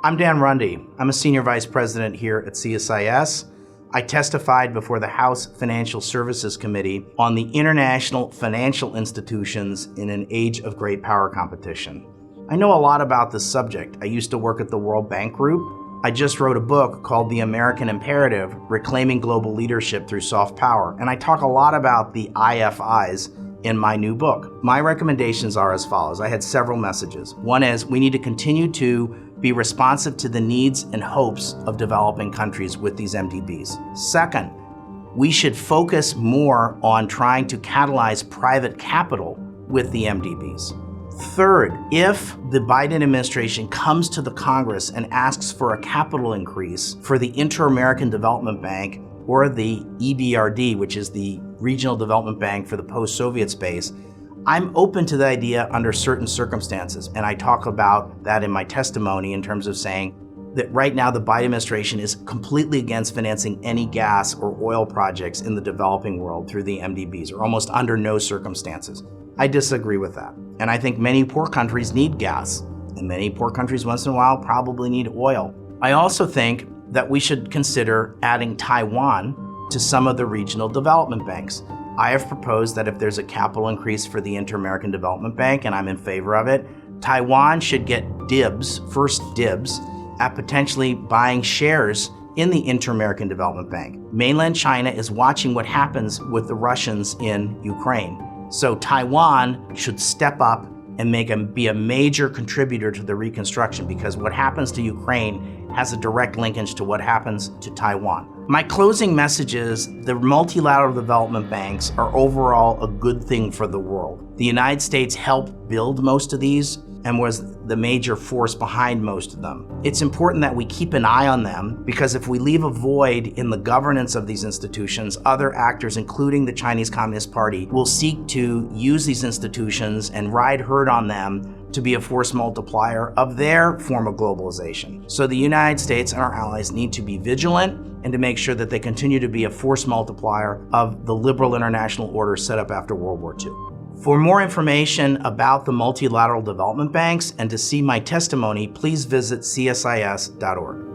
I'm Dan Runde. I'm a Senior Vice President here at CSIS. I testified before the House Financial Services Committee on the international financial institutions in an age of great power competition. I know a lot about this subject. I used to work at the World Bank Group. I just wrote a book called The American Imperative, Reclaiming Global Leadership Through Soft Power, and I talk a lot about the IFIs in my new book. My recommendations are as follows. I had several messages. One is we need to continue to be responsive to the needs and hopes of developing countries with these MDBs. Second, we should focus more on trying to catalyze private capital with the MDBs. Third, if the Biden administration comes to the Congress and asks for a capital increase for the Inter-American Development Bank or the EBRD, which is the Regional Development Bank for the post-Soviet space, I'm open to the idea under certain circumstances. And I talk about that in my testimony in terms of saying that right now the Biden administration is completely against financing any gas or oil projects in the developing world through the MDBs, or almost under no circumstances. I disagree with that. And I think many poor countries need gas, and many poor countries once in a while probably need oil. I also think that we should consider adding Taiwan to some of the regional development banks. I have proposed that if there's a capital increase for the Inter-American Development Bank, and I'm in favor of it, Taiwan should get first dibs, at potentially buying shares in the Inter-American Development Bank. Mainland China is watching what happens with the Russians in Ukraine. So Taiwan should step up and be a major contributor to the reconstruction, because what happens to Ukraine has a direct linkage to what happens to Taiwan. My closing message is the multilateral development banks are overall a good thing for the world. The United States helped build most of these and was the major force behind most of them. It's important that we keep an eye on them, because if we leave a void in the governance of these institutions, other actors, including the Chinese Communist Party, will seek to use these institutions and ride herd on them to be a force multiplier of their form of globalization. So the United States and our allies need to be vigilant and to make sure that they continue to be a force multiplier of the liberal international order set up after World War II. For more information about the multilateral development banks and to see my testimony, please visit csis.org.